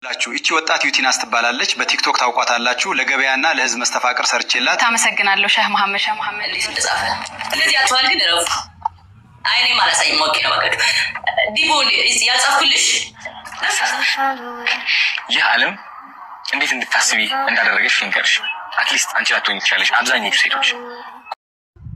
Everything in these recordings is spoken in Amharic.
እቺ ወጣት ዩቲናስ ትባላለች። በቲክቶክ ታውቋታላችሁ። ለገበያና ለህዝብ መስተፋቅር ሰርቼላት ታመሰግናለሁ። ሼህ መሐመድ ተጻፈ ስለዚህ አጥቷል ግን ረፉ አይኔ ማለሳይ ሞቅ ነው በቃ ዲቦ ያጻፍኩልሽ ይህ ዓለም እንዴት እንድታስቢ እንዳደረገሽ ይንገርሽ። አትሊስት አንቺ አትሆኝ ይችላልሽ አብዛኞቹ ሴቶች።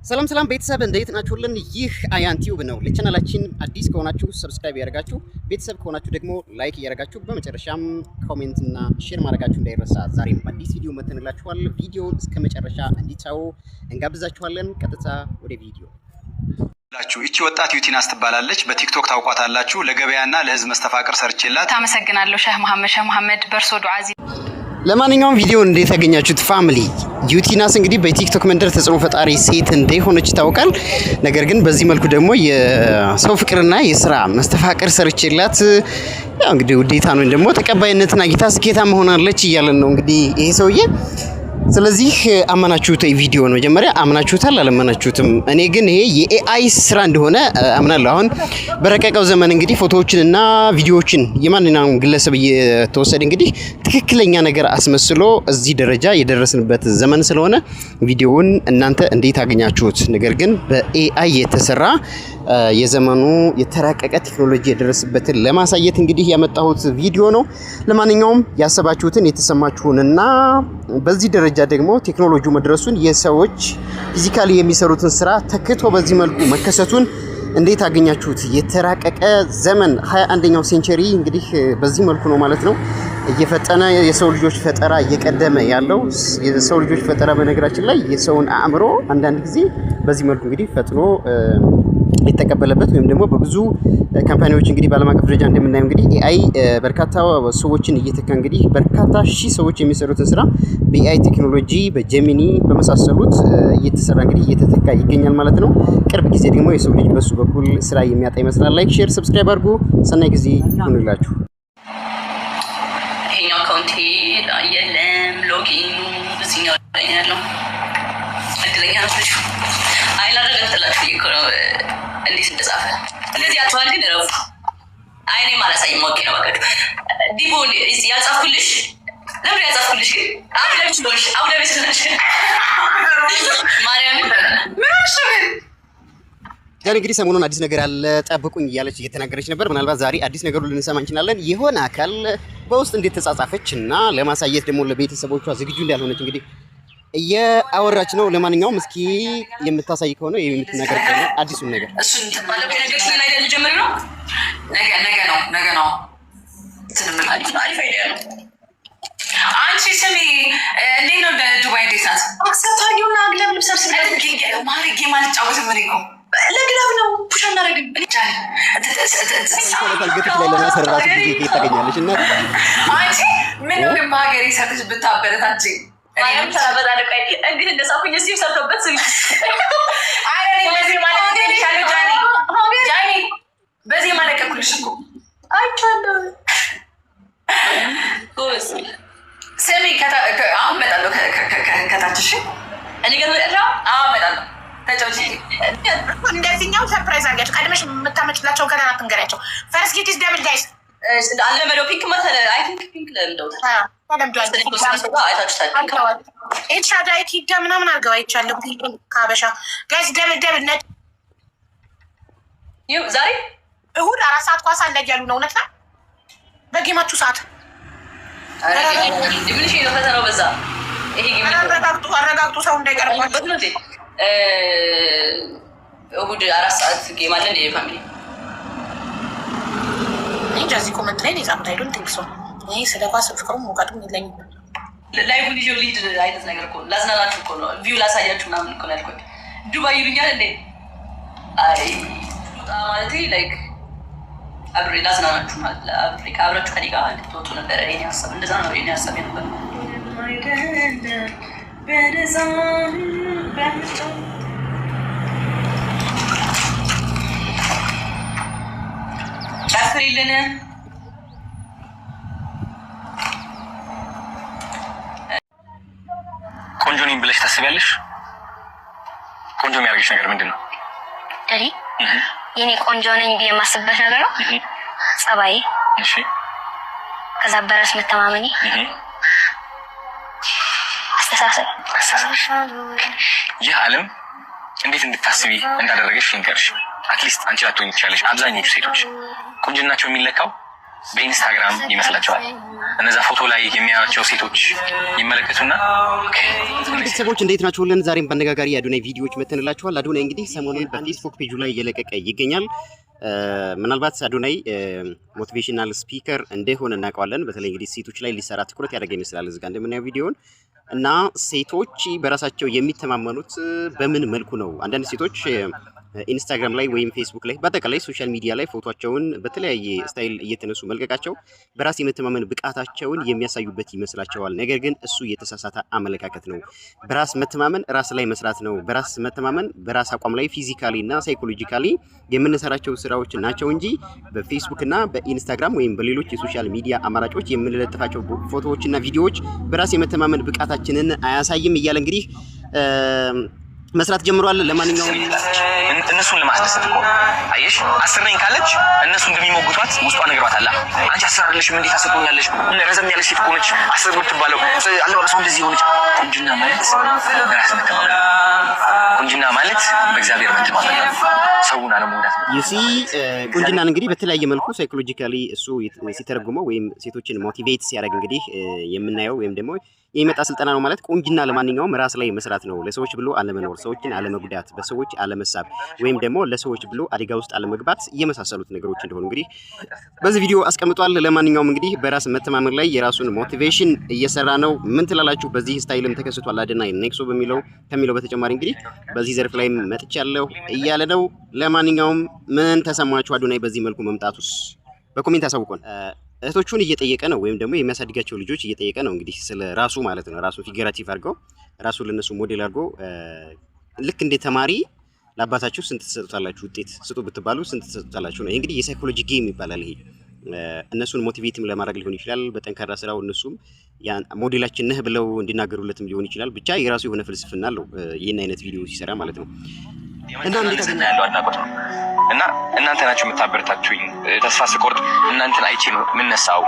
ሰላም ሰላም ቤተሰብ እንዴት ናችሁልን? ይህ አያን ቲዩብ ነው። ለቻናላችን አዲስ ከሆናችሁ ሰብስክራይብ ያደርጋችሁ፣ ቤተሰብ ከሆናችሁ ደግሞ ላይክ ያደርጋችሁ፣ በመጨረሻም ኮሜንት እና ሼር ማድረጋችሁ እንዳይረሳ። ዛሬም አዲስ ቪዲዮ መተንላችኋል። ቪዲዮውን እስከ መጨረሻ እንዲታዩ እንጋብዛችኋለን። ቀጥታ ወደ ቪዲዮ እቺ ወጣት ዩቲናስ ትባላለች። በቲክቶክ ታውቋታላችሁ። ለገበያና ለህዝብ መስተፋቅር ሰርቼላት ታመሰግናለሁ። ሼህ መሐመድ በርሶ ዱዓዚ። ለማንኛውም ቪዲዮ እንዴት ያገኛችሁት ፋሚሊ? ዩቲናስ እንግዲህ በቲክቶክ መንደር ተጽዕኖ ፈጣሪ ሴት እንደሆነች ይታወቃል። ነገር ግን በዚህ መልኩ ደግሞ የሰው ፍቅርና የስራ መስተፋቅር ሰርቼላት ያው እንግዲህ ውዴታ ነው ደግሞ ተቀባይነትና ጌታ ስኬታማ ሆናለች እያለን ነው እንግዲህ ይሄ ሰውዬ። ስለዚህ አመናችሁት ቪዲዮ ነው መጀመሪያ አመናችሁታል አለመናችሁትም? እኔ ግን ይሄ የኤአይ ስራ እንደሆነ አምናለሁ። አሁን በረቀቀው ዘመን እንግዲህ ፎቶዎችንና ቪዲዮዎችን የማንኛውም ግለሰብ እየተወሰደ እንግዲህ ትክክለኛ ነገር አስመስሎ እዚህ ደረጃ የደረስንበት ዘመን ስለሆነ ቪዲዮውን እናንተ እንዴት አገኛችሁት? ነገር ግን በኤአይ የተሰራ የዘመኑ የተራቀቀ ቴክኖሎጂ የደረሰበትን ለማሳየት እንግዲህ ያመጣሁት ቪዲዮ ነው። ለማንኛውም ያሰባችሁትን የተሰማችሁንና በዚህ ደረጃ ደግሞ ቴክኖሎጂው መድረሱን የሰዎች ፊዚካሊ የሚሰሩትን ስራ ተክቶ በዚህ መልኩ መከሰቱን እንዴት አገኛችሁት? የተራቀቀ ዘመን 21ኛው ሴንቸሪ እንግዲህ በዚህ መልኩ ነው ማለት ነው እየፈጠነ የሰው ልጆች ፈጠራ እየቀደመ ያለው። የሰው ልጆች ፈጠራ በነገራችን ላይ የሰውን አእምሮ አንዳንድ ጊዜ በዚህ መልኩ እንግዲህ ፈጥኖ የተቀበለበት ወይም ደግሞ በብዙ ካምፓኒዎች እንግዲህ በዓለም አቀፍ ደረጃ እንደምናየው እንግዲህ ኤአይ በርካታ ሰዎችን እየተካ እንግዲህ በርካታ ሺህ ሰዎች የሚሰሩትን ስራ በኤአይ ቴክኖሎጂ በጀሚኒ በመሳሰሉት እየተሰራ እንግዲህ እየተተካ ይገኛል ማለት ነው። ቅርብ ጊዜ ደግሞ የሰው ልጅ በሱ በኩል ስራ የሚያጣ ይመስላል። ላይክ፣ ሼር፣ ሰብስክራይብ አድርጉ። ሰናይ ጊዜ ይሁንላችሁ። ይሄኛው አካውንቴ የለም ሎጊኑ እዚህኛው ላይ ያለው እድለኛ ናችሁ። አይላ ረጋግጥላችሁ ይኮረው እንዴት እንደጻፈ ስለዚህ አጥቷል ግን ረፉ አይኔ ማለሳይ ሞቅ ነው በቃ ዲቦ ያጻፍኩልሽ ለምን ያጻፍኩልሽ ግን አብለብሽ ነሽ ማርያም ዛሬ እንግዲህ ሰሞኑን አዲስ ነገር አለ ጠብቁኝ እያለች እየተናገረች ነበር። ምናልባት ዛሬ አዲስ ነገር ልንሰማ እንችላለን። የሆነ አካል በውስጥ እንዴት ተጻጻፈች እና ለማሳየት ደግሞ ለቤተሰቦቿ ዝግጁ እንዳልሆነች እንግዲህ እያወራች ነው። ለማንኛውም እስኪ የምታሳይ ከሆነ የምትናገር ከሆነ አዲሱን ነገር እሱን ተባለው ነገር ስለና አይደል ጀምር ነው ነገ ነው ትንምላችሁ አሪፍ አይዲያ ነው። አንቺ ስሚ እንዴት ነው ዱባይ እንዴት ናት? አክሰፕታሪውና ግላብ ልብስ አርሰን ማሪጌ ማለት ጫወተ መሪቆ ለግላብ ነው ፑሽ እናደርግም እንቻል ታልገት ላይ ለማሰራት ጊዜ ታገኛለች እና አንቺ ምን ነው ግን ማገሪ ሰርተሽ ብታበረታች አይም ተራበዳ ለቀይ እንዴት እንደሳኩኝ እስቲ ሰርተበት ስሚ አይኔ በዚህ ማለት ይሻለ ጃኒ በዚህ ማለት ከኩልሽ እኮ አይቻለሁ ጎስ ስሚ አሁን እመጣለሁ ከታችሽ እኔ ጋር እመጣለሁ ተጫውቺ እንደዚህኛው ሰርፕራይዝ አድርጋችሁ ቀድመሽ የምታመጭላቸው ከናት እንገራቸው ፈርስት ጌት ኢዝ ደብል ጋይስ አለመደው ፒንክ መሰለ አይ ቲንክ ፒንክ ለምደው ኤልሻዳይ ቲዳ ምናምን አድርገው አይቻለሁ። ከሀበሻ ጋይስ ደብል ነጭ ይኸው ዛሬ እሑድ 4 ሰዓት ኳስ አለ እያሉ ነው። እውነት ነው በጌማችሁ ሰዓት ምንሽ ነው ፈተናው በዛ ይሄ አረጋግጡ ሰው እንዳይቀርባበት ነው። እሑድ 4 ሰዓት ጌም አለን የፋሚሊ እንጃዚህ ኮመንት ላይ ዛም ታይዶን ቲንክሶ ይሄ ስለ ኳስ ፍቅሩም ወቃቱም የለኝም። ላይቭ ቪዲዮ ሊድ አይነት ነገር እኮ ላዝናናችሁ እኮ ነው ቪው ላሳያችሁ ምናምን እኮ ነው ያልኩት። ዱባይ ይሉኛል እንዴ? አይ ማለት ላይክ አብሬ ላዝናናችሁ ማለት ለአፍሪካ አብራችሁ ከኔ ጋር እንድትወጡ ነበር የኔ ሀሳብ። እንደዛ ነው የኔ ሀሳብ ነበር። ጨፍሪልን ቆንጆ ነኝ ብለሽ ታስቢያለሽ? ቆንጆ የሚያደርግሽ ነገር ምንድን ነው? እኔ የኔ ቆንጆ ነኝ ብዬ የማስብበት ነገር ነው ጸባዬ። እሺ ከዛ በራስ መተማመኔ አስተሳሰብ ይህ ዓለም እንዴት እንድታስቢ እንዳደረገሽ ልንገርሽ። አትሊስት አንቺ ላትሆኚ ትችያለሽ። አብዛኞቹ ሴቶች ቁንጅናቸው የሚለካው በኢንስታግራም ይመስላቸዋል። እነዛ ፎቶ ላይ የሚያዩቸው ሴቶች ይመለከቱና ቤተሰቦች እንዴት ናችሁልን? ዛሬም በአነጋጋሪ የአዶናይ ቪዲዮዎች መተንላችኋል። አዶናይ እንግዲህ ሰሞኑን በፌስቡክ ፔጁ ላይ እየለቀቀ ይገኛል። ምናልባት አዶናይ ሞቲቬሽናል ስፒከር እንደሆነ እናውቀዋለን። በተለይ እንግዲህ ሴቶች ላይ ሊሰራ ትኩረት ያደረገ ይመስላል እዚህ ጋር እንደምናየው ቪዲዮውን እና ሴቶች በራሳቸው የሚተማመኑት በምን መልኩ ነው? አንዳንድ ሴቶች ኢንስታግራም ላይ ወይም ፌስቡክ ላይ በአጠቃላይ ሶሻል ሚዲያ ላይ ፎቶቸውን በተለያየ ስታይል እየተነሱ መልቀቃቸው በራስ የመተማመን ብቃታቸውን የሚያሳዩበት ይመስላቸዋል። ነገር ግን እሱ የተሳሳተ አመለካከት ነው። በራስ መተማመን ራስ ላይ መስራት ነው። በራስ መተማመን በራስ አቋም ላይ ፊዚካሊ እና ሳይኮሎጂካሊ የምንሰራቸው ስራዎች ናቸው እንጂ በፌስቡክ እና በኢንስታግራም ወይም በሌሎች የሶሻል ሚዲያ አማራጮች የምንለጥፋቸው ፎቶዎችና ቪዲዮዎች በራስ የመተማመን ብቃታችንን አያሳይም እያለ እንግዲህ መስራት ጀምሯል። ለማንኛውም እነሱን ለማስደሰት እኮ አየሽ፣ 10 ነኝ ካለች እነሱ እንደሚሞግቷት ውስጧ ነግሯታል። አንቺ 10 አይደለሽም እንዴት አሰጡኛለሽ? ረዘም ያለች ሴት ሆነች 10 ብትባለው አለባበሷ እንደዚህ ሆነች። ቁንጅና ማለት በራስ መተማመን፣ ቁንጅና ማለት በእግዚአብሔር መተማመን ነው። ሰውን አለመውዳት ነው። ይሲ ቁንጅናን እንግዲህ በተለያየ መልኩ ሳይኮሎጂካሊ እሱ ሲተረጉመው ወይም ሴቶችን ሞቲቬት ሲያደርግ እንግዲህ የምናየው ወይም ደግሞ የሚመጣ ስልጠና ነው ማለት ቁንጅና ለማንኛውም ራስ ላይ መስራት ነው። ለሰዎች ብሎ አለመኖር፣ ሰዎችን አለመጉዳት፣ በሰዎች አለመሳብ ወይም ደግሞ ለሰዎች ብሎ አደጋ ውስጥ አለመግባት የመሳሰሉት ነገሮች እንደሆኑ እንግዲህ በዚህ ቪዲዮ አስቀምጧል። ለማንኛውም እንግዲህ በራስ መተማመን ላይ የራሱን ሞቲቬሽን እየሰራ ነው። ምን ትላላችሁ? በዚህ ስታይልም ተከስቷል አዶናይ ኔክሶ ከሚለው በተጨማሪ እንግዲህ በዚህ ዘርፍ ላይ መጥቻለሁ እያለ ነው። ለማንኛውም ምን ተሰማችሁ አዶናይ በዚህ መልኩ መምጣቱስ? በኮሜንት አሳውቁን። እህቶቹን እየጠየቀ ነው ወይም ደግሞ የሚያሳድጋቸው ልጆች እየጠየቀ ነው እንግዲህ ስለ ራሱ ማለት ነው። ራሱ ፊገራቲቭ አድርገው ራሱ ለነሱ ሞዴል አድርጎ ልክ እንደ ተማሪ ለአባታችሁ ስንት ትሰጡታላችሁ ውጤት ስጡ ብትባሉ ስንት ትሰጡታላችሁ ነው። ይሄ እንግዲህ የሳይኮሎጂ ጌም ይባላል። ይሄ እነሱን ሞቲቬትም ለማድረግ ሊሆን ይችላል፣ በጠንካራ ስራው እነሱም ያን ሞዴላችን ነህ ብለው እንዲናገሩለትም ሊሆን ይችላል። ብቻ የራሱ የሆነ ፍልስፍና አለው ይህን አይነት ቪዲዮ ሲሰራ ማለት ነው። እና እንዴት ያለው አድናቆት ነው። እና እናንተ ናችሁ የምታበረታቱኝ። ተስፋ ስቆርጥ እናንተን አይቼ ነው የምነሳው።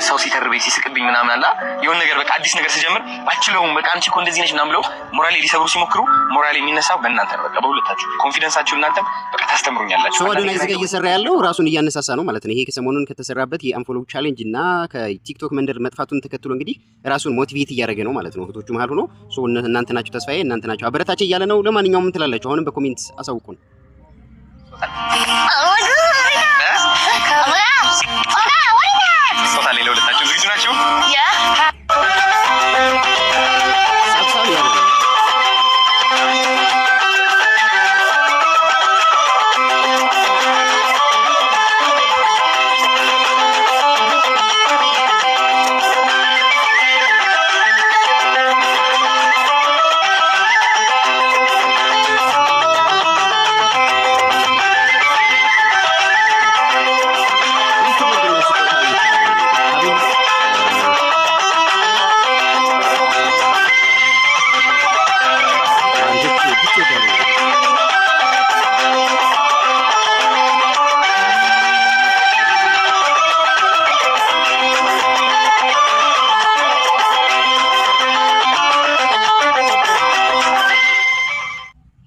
ሰው ሲተርበኝ ሲስቅብኝ ምናምን አላ የሆነ ነገር በቃ አዲስ ነገር ስጀምር አችለውም በቃ አንቺ እኮ እንደዚህ ነሽ ምናምን ብለው ሞራሌ ሊሰብሩ ሲሞክሩ ሞራሌ የሚነሳው በእናንተ ነው። በቃ በሁለታችሁ ኮንፊደንሳችሁ እናንተም በቃ ታስተምሩኛላችሁ። ሰው አዶናይ እዚህ ጋር እየሰራ ያለው ራሱን እያነሳሳ ነው ማለት ነው። ይሄ ከሰሞኑን ከተሰራበት የአንፎሎው ቻሌንጅ እና ከቲክቶክ መንደር መጥፋቱን ተከትሎ እንግዲህ ራሱን ሞቲቬት እያደረገ ነው ማለት ነው። እህቶቹ መሀል ሆኖ ሰው እናንተ ናችሁ ተስፋዬ፣ እናንተ ናችሁ አበረታች እያለ ነው። ለማንኛውም ምን ትላላችሁ? አሁንም በኮሜንት አሳውቁን። ሶታሌ ለሁለታችሁ ዝግጁ ናችሁ?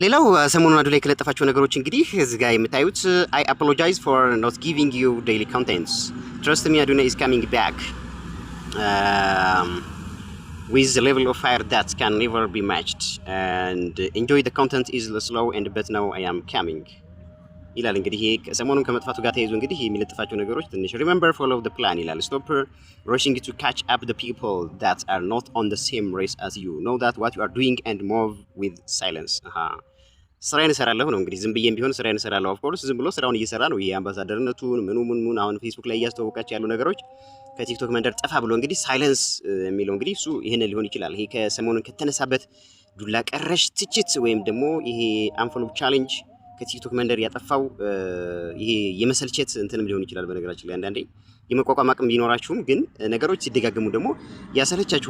ሌላው ሰሞኑን አዶናይ ከለጠፋቸው ነገሮች እንግዲህ እዚህ ጋር የምታዩት I apologize for not giving you daily contents. Trust me, Adonai is coming back with the level of fire that can never be matched, and enjoy the content is slow and but now I am coming ይላል። እንግዲህ ሰሞኑን ከመጥፋቱ ጋር ተያይዞ እንግዲህ የሚለጥፋቸው ነገሮች ትንሽ remember follow the plan ይላል። stop rushing to catch up the people that are not on the same race as you, know that what you are doing and move with silence. ስራዬን እሰራለሁ ነው እንግዲህ ዝም ብዬም ቢሆን ስራዬን እሰራለሁ። ኦፍ ኮርስ ዝም ብሎ ስራውን እየሰራ ነው። ይሄ አምባሳደርነቱን ምን አሁን ፌስቡክ ላይ እያስተዋወቃቸው ያሉ ነገሮች ከቲክቶክ መንደር ጠፋ ብሎ እንግዲህ ሳይለንስ የሚለው እንግዲህ እሱ ይሄን ሊሆን ይችላል። ይሄ ከሰሞኑን ከተነሳበት ዱላ ቀረሽ ትችት ወይም ደግሞ ይሄ አንፎሎው ቻሌንጅ ከቲክቶክ መንደር ያጠፋው ይሄ የመሰልቸት እንትንም ሊሆን ይችላል። በነገራችን ላይ አንዳንዴ የመቋቋም አቅም ቢኖራችሁም ግን ነገሮች ሲደጋገሙ ደግሞ ያሰለቻችሁ